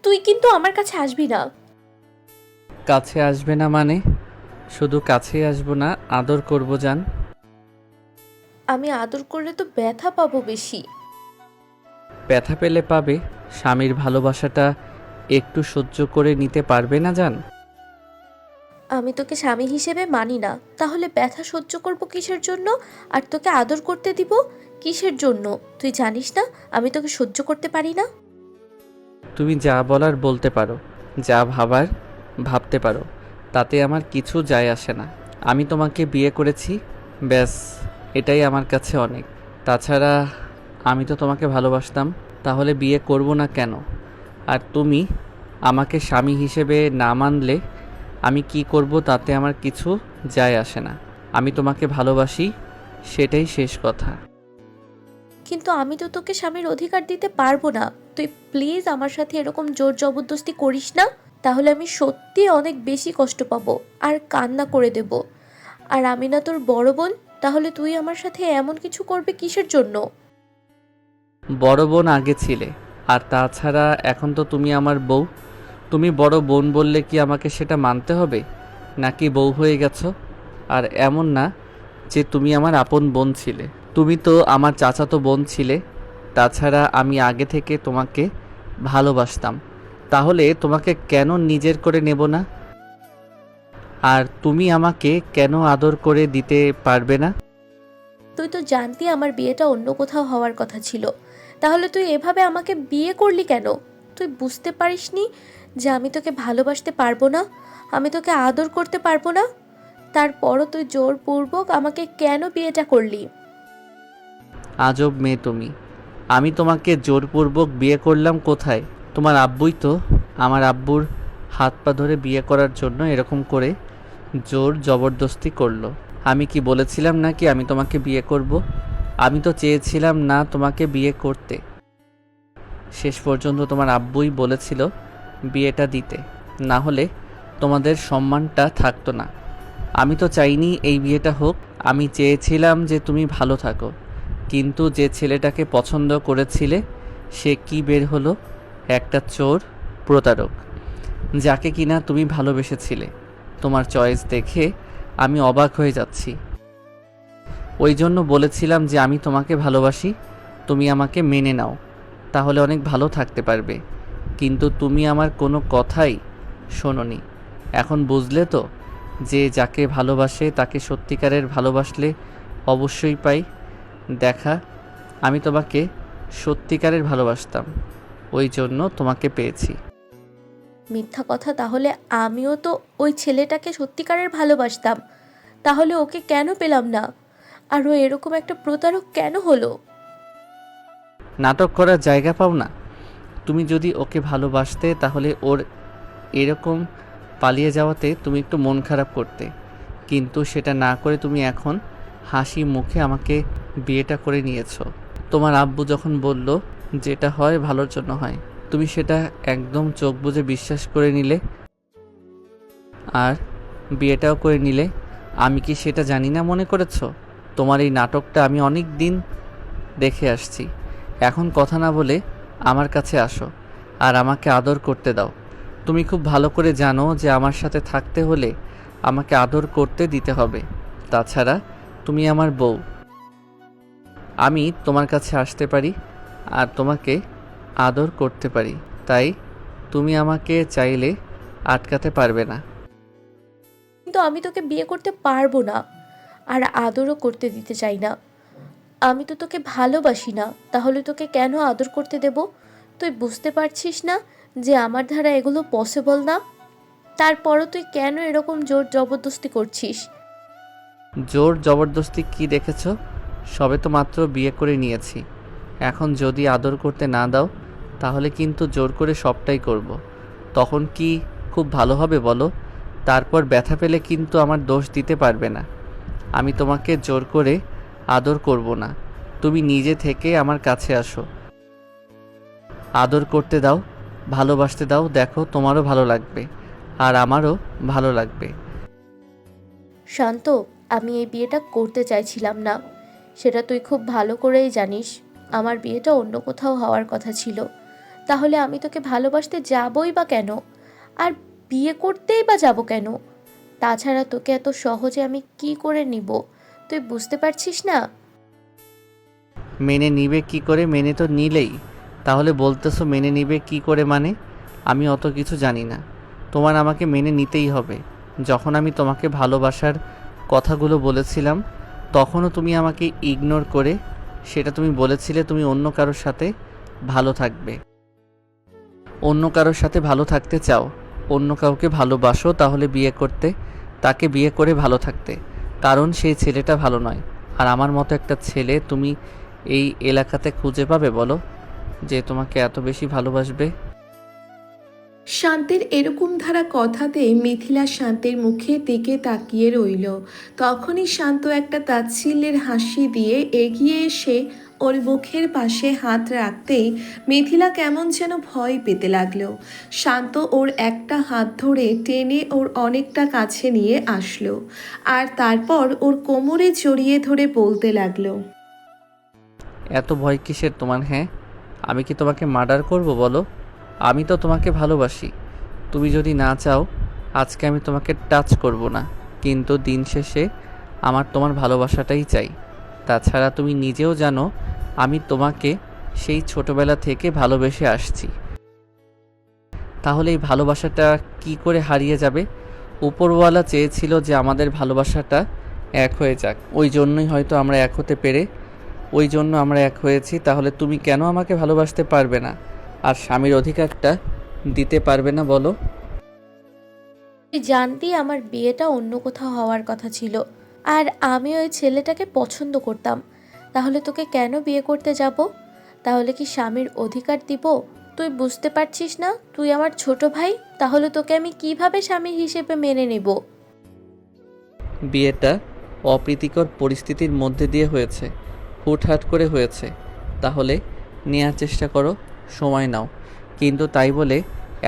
তুই কিন্তু আমার কাছে আসবি না। কাছে আসবে না মানে? শুধু কাছেই আসবো না, আদর করব জান। আমি আদর করলে তো ব্যথা পাবো বেশি। ব্যথা পেলে পাবে, স্বামীর ভালোবাসাটা একটু সহ্য করে নিতে পারবে না জান? আমি তোকে স্বামী হিসেবে মানি না, তাহলে ব্যথা সহ্য করব কিসের জন্য? আর তোকে আদর করতে দিব কিসের জন্য? তুই জানিস না আমি তোকে সহ্য করতে পারি না। তুমি যা বলার বলতে পারো, যা ভাবার ভাবতে পারো, তাতে আমার কিছু যায় আসে না। আমি তোমাকে বিয়ে করেছি, ব্যাস, এটাই আমার কাছে অনেক। তাছাড়া আমি তো তোমাকে ভালোবাসতাম, তাহলে বিয়ে করব না কেন? আর তুমি আমাকে স্বামী হিসেবে না মানলে আমি কি করব তাতে আমার কিছু যায় আসে না। আমি তোমাকে ভালোবাসি, সেটাই শেষ কথা। কিন্তু আমি তো তোকে স্বামীর অধিকার দিতে পারবো না। তুই প্লিজ আমার সাথে এরকম জোর জবরদস্তি করিস না, তাহলে আমি সত্যি অনেক বেশি কষ্ট পাবো আর কান্না করে দেব। আর আমি না তোর বড় বোন, তাহলে তুই আমার সাথে এমন কিছু করবে কিসের জন্য? বড় বোন আগে ছিলে, আর তাছাড়া এখন তো তুমি আমার বউ। তুমি বড় বোন বললে কি আমাকে সেটা মানতে হবে, নাকি বউ হয়ে গেছো? আর এমন না যে তুমি আমার আপন বোন ছিলে, তুমি তো আমার চাচাতো বোন ছিলে। তাছাড়া আমি আগে থেকে তোমাকে ভালোবাসতাম, তাহলে তোমাকে কেন নিজের করে নেব না? আর তুমি আমাকে কেন আদর করে দিতে পারবে না? তুই তো জানতি আমার বিয়েটা অন্য কোথাও হওয়ার কথা ছিল, তাহলে তুই এভাবে আমাকে বিয়ে করলি কেন? তুই বুঝতে পারিসনি যে আমি তোকে ভালোবাসতে পারবো না, আমি তোকে আদর করতে পারবো না? তারপরও তুই জোরপূর্বক আমাকে কেন বিয়েটা করলি? আজব মেয়ে তুমি। আমি তোমাকে জোরপূর্বক বিয়ে করলাম কোথায়? তোমার আব্বুই তো আমার আব্বুর হাত পা ধরে বিয়ে করার জন্য এরকম করে জোর জবরদস্তি করলো। আমি কি বলেছিলাম নাকি আমি তোমাকে বিয়ে করব? আমি তো চেয়েছিলাম না তোমাকে বিয়ে করতে। শেষ পর্যন্ত তোমার আব্বুই বলেছিল বিয়েটা দিতে, না হলে তোমাদের সম্মানটা থাকতো না। আমি তো চাইনি এই বিয়েটা হোক। আমি চেয়েছিলাম যে তুমি ভালো থাকো, কিন্তু যে ছেলেটাকে পছন্দ করেছিলে সে কি বের হলো? একটা চোর, প্রতারক, যাকে কিনা তুমি ভালোবেসেছিলে। তোমার চয়েস দেখে আমি অবাক হয়ে যাচ্ছি। ওই জন্য বলেছিলাম যে আমি তোমাকে ভালোবাসি, তুমি আমাকে মেনে নাও, তাহলে অনেক ভালো থাকতে পারবে। কিন্তু তুমি আমার কোনো কথাই শোনোনি। এখন বুঝলে তো যে যাকে ভালোবাসে তাকে সত্যিকারের ভালোবাসলে অবশ্যই পাই। দেখা, আমি তোমাকে সত্যিকারের ভালোবাসতাম, ওই জন্য তোমাকে পেয়েছি। মিথ্যা কথা! তাহলে আমিও তো ওই ছেলেটাকে সত্যিকারের ভালোবাসতাম, তাহলে ওকে কেন পেলাম না? আর ও এরকম একটা প্রতারক কেন হলো? নাটক করার জায়গা পাও না? তুমি যদি ওকে ভালোবাসতে তাহলে ওর এরকম পালিয়ে যাওয়াতে তুমি একটু মন খারাপ করতে, কিন্তু সেটা না করে তুমি এখন হাসি মুখে আমাকে বিয়েটা করে নিয়েছো। তোমার আব্বু যখন বলল যেটা হয় ভালোর জন্য হয়, তুমি সেটা একদম চোখ বুজে বিশ্বাস করে নিলে, আর বিয়েটাও করে নিলে। আমি কি সেটা জানি না মনে করেছো? তোমার এই নাটকটা আমি অনেক দিন দেখে আসছি। এখন কথা না বলে আমার কাছে আসো, আর আমাকে আদর করতে দাও। তুমি খুব ভালো করে জানো যে আমার সাথে থাকতে হলে আমাকে আদর করতে দিতে হবে। তাছাড়া তুমি আমার বউ, আমি তোমার কাছে আসতে পারি আর তোমাকে আদর করতে পারি। তাই তুমি আমাকে চাইলে আটকাতে পারবে না। কিন্তু আমি তোকে বিয়ে করতে পারবো না, আর আদরও করতে দিতে চাই না। আমি তো তোকে ভালোবাসি না, তাহলে তোকে কেন আদর করতে দেব? তুই বুঝতে পারছিস না যে আমার দ্বারা এগুলো পসিবল না? তারপরও তুই কেন এরকম জোর জবরদস্তি করছিস? জোর জবরদস্তি কি দেখেছো? সবে তো মাত্র বিয়ে করে নিয়েছি। এখন যদি আদর করতে না দাও তাহলে কিন্তু জোর করে সবটাই করব। তখন কি খুব ভালো হবে বলো? তারপর ব্যথা পেলে কিন্তু আমার দোষ দিতে পারবে না। আমি তোমাকে জোর করে আদর করব না, তুমি নিজে থেকে আমার কাছে আসো, আদর করতে দাও, ভালোবাসতে দাও, দেখো তোমারও ভালো লাগবে আর আমারও ভালো লাগবে। শান্ত, আমি এই বিয়েটা করতে চাইছিলাম না, সেটা তুই খুব ভালো করেই জানিস। আমার বিয়েটা অন্য কোথাও হওয়ার কথা ছিল, তাহলে আমি তোকে ভালোবাসতে যাবই বা কেন? আর বিয়ে করতেই বা যাব কেন? তাছাড়া তোকে এত সহজে আমি কি করে নিব, তুই বুঝতে পারছিস না? মেনে নিবে কি করে? মেনে তো নিলেই। তাহলে বলতেছো মেনে নিবে কি করে মানে? আমি অত কিছু জানি না। তোমার আমাকে মেনে নিতেই হবে। যখন আমি তোমাকে ভালোবাসার কথাগুলো বলেছিলাম তখনও তুমি আমাকে ইগনোর করে সেটা তুমি বলেছিলে তুমি অন্য কারোর সাথে ভালো থাকবে, অন্য কারোর সাথে ভালো থাকতে চাও, অন্য কাউকে ভালোবাসো, তাহলে বিয়ে করতে, তাকে বিয়ে করে ভালো থাকতে। কারণ সেই ছেলেটা ভালো নয়। আর আমার মতো একটা ছেলে তুমি এই এলাকাতে খুঁজে পাবে বলো, যে তোমাকে এত বেশি ভালোবাসবে? শান্তের এরকম ধারা কথাতে মিথিলা শান্তের মুখের দিকে তাকিয়ে রইল। তখনই শান্ত একটা তাচ্ছিল্যের হাসি দিয়ে এগিয়ে এসে ওর মুখের পাশে হাত রাখতেই মিথিলা কেমন যেন ভয় পেতে লাগলো। শান্ত ওর একটা হাত ধরে টেনে ওর অনেকটা কাছে নিয়ে আসলো, আর তারপর ওর কোমরে জড়িয়ে ধরে বলতে লাগলো। এত ভয় কিসের তোমার? হ্যাঁ, আমি কি তোমাকে মার্ডার করব বলো? আমি তো তোমাকে ভালোবাসি। তুমি যদি না চাও আজকে আমি তোমাকে টাচ করব না, কিন্তু দিন শেষে আমার তোমার ভালোবাসাটাই চাই। তাছাড়া তুমি নিজেও জানো আমি তোমাকে সেই ছোটবেলা থেকে ভালোবেসে আসছি। তাহলে এই ভালোবাসাটা কি করে হারিয়ে যাবে? উপরওয়ালা চেয়েছিল যে আমাদের ভালোবাসাটা এক হয়ে যাক, ওই জন্যই হয়তো আমরা এক হতে পেরে, ওই জন্য আমরা এক হয়েছি। তাহলে তুমি কেন আমাকে ভালোবাসতে পারবে না আর স্বামীর অধিকারটা দিতে পারবে না বলো? তুই জানতি আমার বিয়েটা অন্য কোথাও হওয়ার কথা ছিল, আর আমি ওই ছেলেটাকে পছন্দ করতাম। তাহলে তোকে কেন বিয়ে করতে যাব? তাহলে কি স্বামীর অধিকার দিব? তুই বুঝতে পারছিস না তুই আমার ছোট ভাই? তাহলে তোকে আমি কিভাবে স্বামী হিসেবে মেনে নেব? বিয়েটা অপ্রীতিকর পরিস্থিতির মধ্যে দিয়ে হয়েছে, হুটহাট করে হয়েছে। তাহলে নেওয়ার চেষ্টা করো, সময় নাও, কিন্তু তাই বলে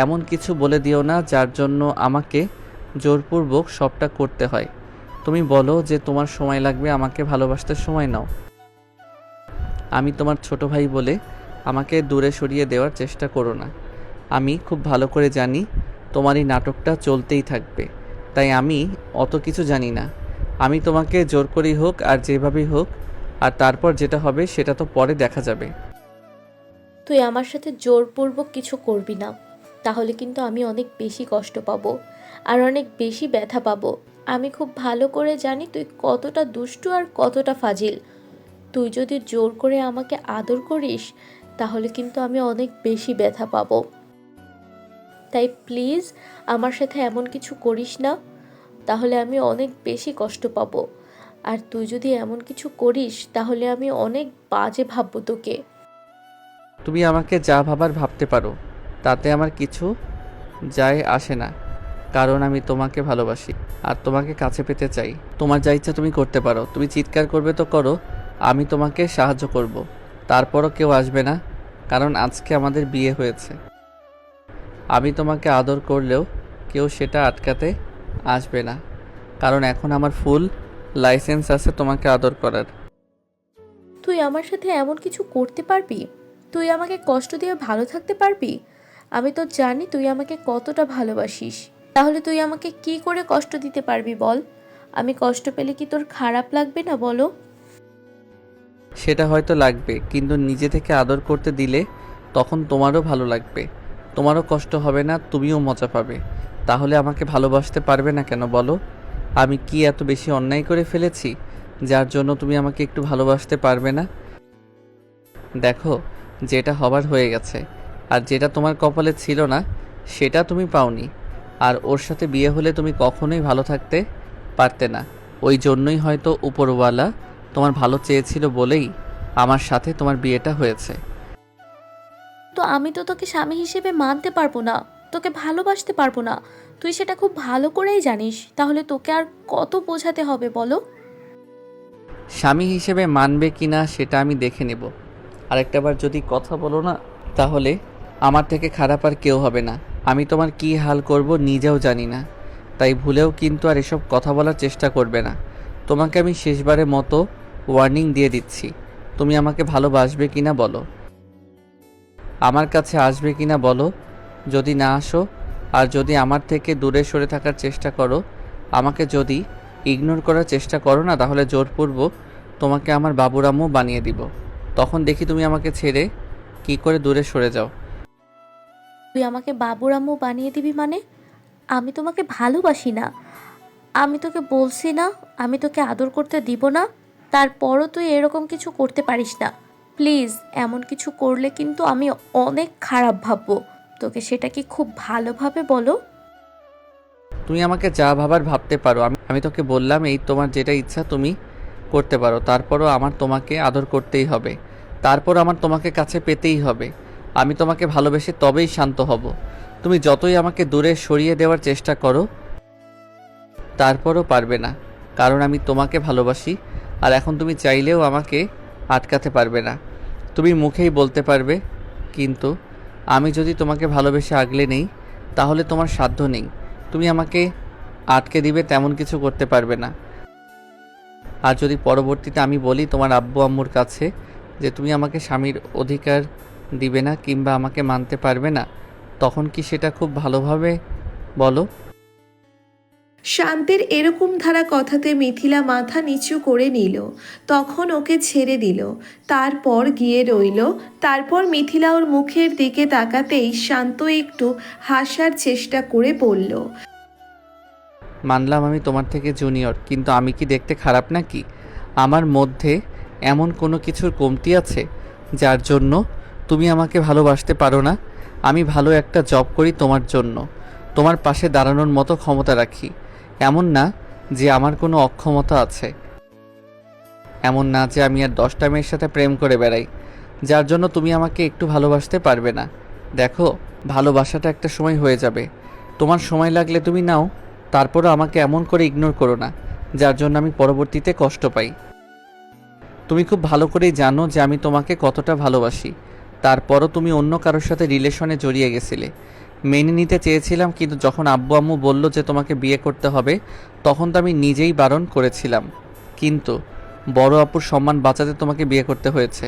এমন কিছু বলে দিও না যার জন্য আমাকে জোরপূর্বক সবটা করতে হয়। তুমি বলো যে তোমার সময় লাগবে, আমাকে ভালোবাসতে সময় নাও। আমি তোমার ছোট ভাই বলে আমাকে দূরে সরিয়ে দেওয়ার চেষ্টা করো না। আমি খুব ভালো করে জানি তোমার এই নাটকটা চলতেই থাকবে, তাই আমি অত কিছু জানি না। আমি তোমাকে জোর করেই হোক আর যেভাবেই হোক, আর তারপর যেটা হবে সেটা তো পরে দেখা যাবে। তুই আমার সাথে জোরপূর্বক কিছু করবি না, তাহলে কিন্তু আমি অনেক বেশি কষ্ট পাবো আর অনেক বেশি ব্যথা পাবো। আমি খুব ভালো করে জানি তুই কতটা দুষ্টু আর কতটা ফাজিল। তুই যদি জোর করে আমাকে আদর করিস তাহলে কিন্তু আমি অনেক বেশি ব্যথা পাবো। তাই প্লিজ আমার সাথে এমন কিছু করিস না, তাহলে আমি অনেক বেশি কষ্ট পাবো। আর তুই যদি এমন কিছু করিস তাহলে আমি অনেক বাজে ভাববো তোকে। তুমি আমাকে যা ভাবার ভাবতে পারো, তাতে আমার কিছু যায় আসে না, কারণ আমি তোমাকে ভালোবাসি আর তোমাকে কাছে পেতে চাই। তোমার যা ইচ্ছা তুমি করতে পারো, তুমি চিৎকার করবে তো করো, আমি তোমাকে সাহায্য করব। তারপরও কেউ আসবে না, কারণ আজকে আমাদের বিয়ে হয়েছে। আমি তোমাকে আদর করলেও কেউ সেটা আটকাতে আসবে না, কারণ এখন আমার ফুল লাইসেন্স আছে তোমাকে আদর করার। তুই আমার সাথে এমন কিছু করতে পারবি? তুই আমাকে কষ্ট দিয়ে ভালো থাকতে পারবি? আমি তো জানি তুই আমাকে কতটা ভালোবাসিস। তাহলে তুই আমাকে কি করে কষ্ট দিতে পারবি বল? আমি কষ্ট পেলে কি তোর খারাপ লাগবে না বলো? সেটা হয়তো লাগবে, কিন্তু নিজে থেকে আদর করতে দিলে তখন তোমারও ভালো লাগবে, তোমারও কষ্ট হবে না, তুমিও মজা পাবে। তাহলে আমাকে ভালোবাসতে পারবে না কেন বলো? আমি কি এত বেশি অন্যায় করে ফেলেছি যার জন্য তুমি আমাকে একটু ভালোবাসতে পারবে না? দেখো, যেটা হবার হয়ে গেছে, আর যেটা তোমার কপালে ছিল না সেটা তুমি পাওনি। আর ওর সাথে বিয়ে হলে তুমি কখনোই ভালো থাকতে পারতে না। ওই জন্যই হয়তো উপরওয়ালা তোমার ভালো চেয়েছিল বলেই আমার সাথে তোমার বিয়েটা হয়েছে। তো আমি তো তোকে স্বামী হিসেবে মানতে পারবো না, তোকে ভালোবাসতে পারবো না। তুই সেটা খুব ভালো করেই জানিস। তাহলে তোকে আর কত বোঝাতে হবে বলো? স্বামী হিসেবে মানবে কি না সেটা আমি দেখে নেব। আরেকটাবার যদি কথা বলো না, তাহলে আমার থেকে খারাপ আর কেউ হবে না। আমি তোমার কি হাল করব নিজেও জানি না, তাই ভুলেও কিন্তু আর এসব কথা বলার চেষ্টা করবে না। তোমাকে আমি শেষবারের মতো ওয়ার্নিং দিয়ে দিচ্ছি, তুমি আমাকে ভালোবাসবে কি না বলো? আমার কাছে আসবে কি না বলো? যদি না আসো, আর যদি আমার থেকে দূরে সরে থাকার চেষ্টা করো, আমাকে যদি ইগনোর করার চেষ্টা করো না, তাহলে জোরপূর্বক তোমাকে আমার বাবুর আম্মু বানিয়ে দিব। তখন দেখি তুমি আমাকে ছেড়ে কি করে দূরে সরে যাও। তুই আমাকে বাবুর আম্মু বানিয়ে দিবি মানে? আমি তোমাকে ভালোবাসি না। আমি তোকে বলছি না আমি তোকে আদর করতে দিব না? তারপরও তুই এরকম কিছু করতে পারিস না। প্লিজ, এমন কিছু করলে কিন্তু আমি অনেক খারাপ ভাববো। তোকে সেটা কি খুব ভালোভাবে বলো? তুমি আমাকে যা ভাবার ভাবতে পারো। আমি তোকে বললাম, এই তোমার যেটা ইচ্ছা তুমি করতে পারো। তারপরও আমার তোমাকে আদর করতেই হবে। তারপর আমার তোমাকে কাছে পেতেই হবে। আমি তোমাকে ভালোবেসে তবেই শান্ত হব। তুমি যতই আমাকে দূরে সরিয়ে দেওয়ার চেষ্টা করো, তারপরও পারবে না, কারণ আমি তোমাকে ভালোবাসি। আর এখন তুমি চাইলেও আমাকে আটকাতে পারবে না। তুমি মুখেই বলতে পারবে, কিন্তু আমি যদি তোমাকে ভালোবেসে আগলে নেই, তাহলে তোমার সাধ্য নেই। তুমি আমাকে আটকে দিবে, তেমন কিছু করতে পারবে না। আর যদি পরবর্তীতে আমি বলি তোমার আব্বু আম্মুর কাছে যে তুমি আমাকে স্বামীর অধিকার দিবে না কিংবা আমাকে মানতে পারবে না, তখন কি সেটা খুব ভালোভাবে বলো? শান্তের এরকম ধারা কথাতে মিথিলা মাথা নিচু করে নিল। তখন ওকে ছেড়ে দিল। তারপর গিয়ে রইল। তারপর মিথিলা ওর মুখের দিকে তাকাতেই শান্ত একটু হাসার চেষ্টা করে বলল, মানলাম আমি তোমার থেকে জুনিয়র, কিন্তু আমি কি দেখতে খারাপ নাকি? আমার মধ্যে এমন কোনো কিছুর কমতি আছে যার জন্য তুমি আমাকে ভালোবাসতে পারো না? আমি ভালো একটা জব করি তোমার জন্য, তোমার পাশে দাঁড়ানোর মতো ক্ষমতা রাখি। এমন না যে আমার কোনো অক্ষমতা আছে। এমন না যে আমি আর 10টা মেয়ের সাথে প্রেম করে বেড়াই, যার জন্য তুমি আমাকে একটু ভালোবাসতে পারবে না। দেখো, ভালোবাসাটা একটা সময় হয়ে যাবে। তোমার সময় লাগলে তুমি নাও, তারপরও আমাকে এমন করে ইগনোর করো না, যার জন্য আমি পরবর্তীতে কষ্ট পাই। তুমি খুব ভালো করেই জানো যে আমি তোমাকে কতটা ভালোবাসি। তারপরও তুমি অন্য কারোর সাথে রিলেশনে জড়িয়ে গেছিলে। মেনে নিতে চেয়েছিলাম, কিন্তু যখন আব্বু আম্মু বলল যে তোমাকে বিয়ে করতে হবে, তখন তো আমি নিজেই বারণ করেছিলাম। কিন্তু বড় আপুর সম্মান বাঁচাতে তোমাকে বিয়ে করতে হয়েছে।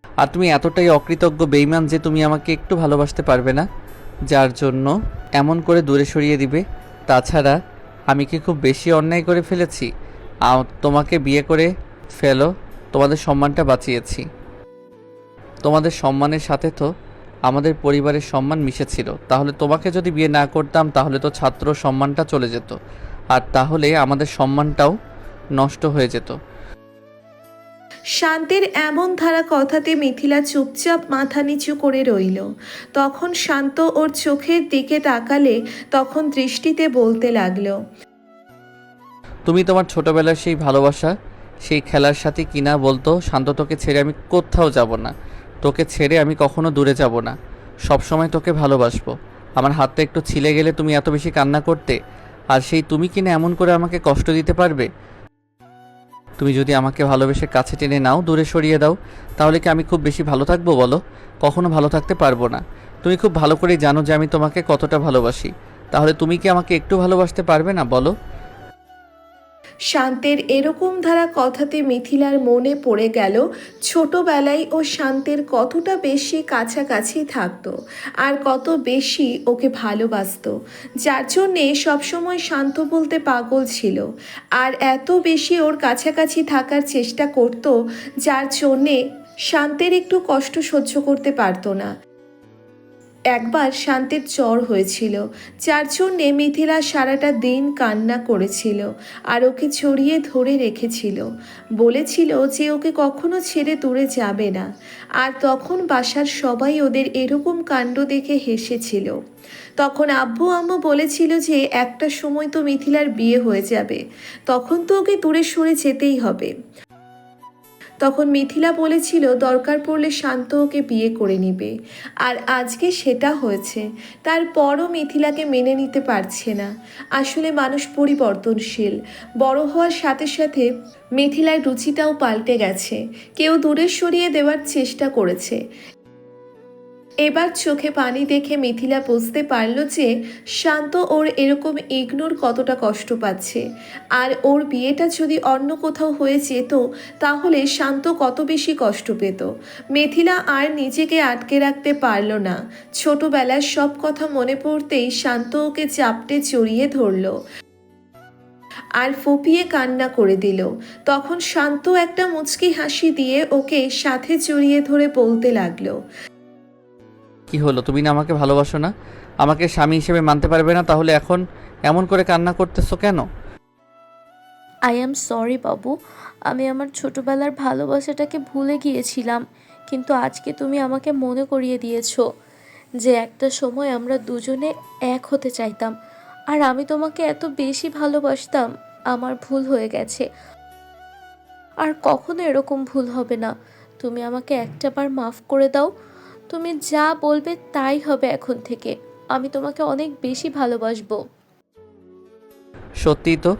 আর তুমি এতটাই অকৃতজ্ঞ বেঈমান যে তুমি আমাকে একটু ভালোবাসতে পারবে না, যার জন্য এমন করে দূরে সরিয়ে দিবে। তাছাড়া আমি কি খুব বেশি অন্যায় করে ফেলেছি? তোমাকে বিয়ে করে ফেলো, তোমাদের সম্মানটা বাঁচিয়েছি। তোমাদের সম্মানের সাথে তো আমাদের পরিবারের সম্মান মিশেছিল। তাহলে তোমাকে যদি বিয়ে না করতাম, তাহলে তো ছাত্র সম্মানটা চলে যেত, আর তাহলে আমাদের সম্মানটাও নষ্ট হয়ে যেত। শান্তের এমন ধারা কথাতে মিথিলা চুপচাপ মাথা নিচু করে রইল। তখন শান্ত ওর চোখের দিকে তাকালে তখন দৃষ্টিতে বলতে লাগলো, তুমি তোমার ছোটবেলার সেই ভালোবাসা, সেই খেলার সাথে কিনা বলতো, শান্ত তোকে ছেড়ে আমি কোথাও যাব না, তোকে ছেড়ে আমি কখনো দূরে যাব না, সব সময় তোকে ভালোবাসবো। আমার হাতটা একটু ছিলে গেলে তুমি এত বেশি কান্না করতে, আর সেই তুমি কিনা এমন করে আমাকে কষ্ট দিতে পারবে? তুমি যদি আমাকে ভালোবেসে কাছে টেনে নাও, দূরে সরিয়ে দাও, তাহলে কি আমি খুব বেশি ভালো থাকবো বলো? কখনো ভালো থাকতে পারবো না। তুমি খুব ভালো করেই জানো যে আমি তোমাকে কতটা ভালোবাসি। তাহলে তুমি কি আমাকে একটু ভালোবাসতে পারবে না বলো? শান্তের এরকম ধারা কথাতে মিথিলার মনে পড়ে গেল ছোটবেলায় ও শান্তের কতটা বেশি কাছাকাছি থাকতো আর কত বেশি ওকে ভালোবাসতো, যার জন্যে সবসময় শান্ত বলতে পাগল ছিল আর এত বেশি ওর কাছাকাছি থাকার চেষ্টা করত, যার জন্যে শান্তের একটু কষ্ট সহ্য করতে পারতো না। একবার শান্তির জ্বর হয়েছিল, যার জন্যে মিথিলা সারাটা দিন কান্না করেছিল আর ওকে ছড়িয়ে ধরে রেখেছিল। বলেছিল যে ওকে কখনো ছেড়ে দূরে যাবে না। আর তখন বাসার সবাই ওদের এরকম কাণ্ড দেখে হেসেছিল। তখন আব্বু আম্মু বলেছিল যে একটা সময় তো মিথিলার বিয়ে হয়ে যাবে, তখন তো ওকে দূরে সরে যেতেই হবে। তখন মিথিলা বলেছিল দরকার পড়লে শান্ত ওকে বিয়ে করে নিবে, আর আজকে সেটা হয়েছে। তারপরও মিথিলাকে মেনে নিতে পারছে না। আসলে মানুষ পরিবর্তনশীল, বড় হওয়ার সাথে সাথে মিথিলার রুচিটাও পাল্টে গেছে। কেউ দূরে সরিয়ে দেওয়ার চেষ্টা করেছে, এবার চোখে পানি দেখে মিথিলা বুঝতে পারল যে শান্ত ওর এরকম ইগনোর কতটা কষ্ট পাচ্ছে। আর ওর বিয়েটা যদি অন্য কোথাও হয়ে যেত তাহলে শান্ত কত বেশি কষ্ট পেত। মিথিলা আর নিজেকে আটকে রাখতে পারল না। ছোটবেলার সব কথা মনে পড়তেই শান্ত ওকে চাপটে জড়িয়ে ধরল আর ফুপিয়ে কান্না করে দিল। তখন শান্ত একটা মুচকি হাসি দিয়ে ওকে সাথে জড়িয়ে ধরে বলতে লাগলো, কি হলো, তুমি না আমাকে ভালোবাসো না? আমাকে স্বামী হিসেবে মানতে পারবে না? তাহলে এখন এমন করে কান্না করতেছো কেন? আই অ্যাম সরি বাবু, আমি আমার ছোটবেলার ভালোবাসাটাকে ভুলে গিয়েছিলাম, কিন্তু আজকে তুমি আমাকে মনে করিয়ে দিয়েছো যে একটা সময় আমরা দুজনে এক হতে চাইতাম, আর আমি তোমাকে এত বেশি ভালোবাসতাম। আমার ভুল হয়ে গেছে, আর কখনো এরকম ভুল হবে না। তুমি আমাকে একটাবার মাফ করে দাও। তুমি যা বলবে তাই হবে এখন থেকে। আমি তোমাকে অনেক বেশি ভালোবাসবো। সত্যিই তো?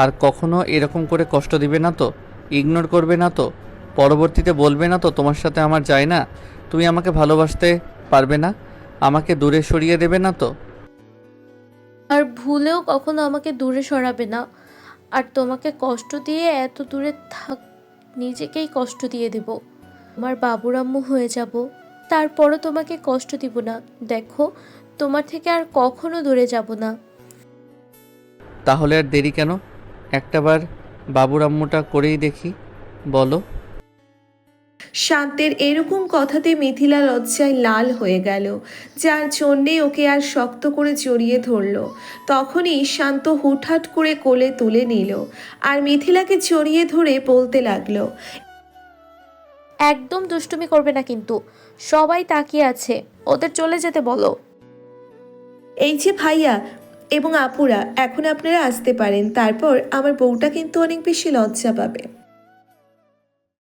আর কখনো এরকম করে কষ্ট দিবে না তো? ইগনোর করবে না তো? পরবর্তীতে বলবে না তো তোমার সাথে আমার যায় না? তুমি আমাকে ভালোবাসতে পারবে না? আমাকে দূরে সরিয়ে দেবে না তো? আর ভুলেও কখনো আমাকে দূরে সরাবে না। আর তোমাকে কষ্ট দিয়ে এত দূরে থাক, নিজেকেই কষ্ট দিয়ে দেব। আমার বাবুর আম্মু হয়ে যাব, তারপরও তোমাকে কষ্ট দিব না। দেখো, তোমার থেকে আর কখনো দূরে যাব না। তাহলে আর দেরি কেন? একটাবার বাবুর আম্মুটা করেই দেখি, বলো। শান্তের এরকম কথাতে মিথিলা লজ্জায় লাল হয়ে গেল, যার জন্যে ওকে আর শক্ত করে জড়িয়ে ধরল। তখনই শান্ত হুটহাট করে কোলে তুলে নিল আর মিথিলাকে জড়িয়ে ধরে বলতে লাগলো, একদম দুষ্টুমি করবে না কিন্তু, সবাই তাকিয়ে আছে, ওদের চলে যেতে বলো। এই যে ভাইয়া এবং আপুরা, এখন আপনারা আসতে পারেন, তারপর আমার বউটা কিন্তু অনেক বেশি লজ্জা পাবে।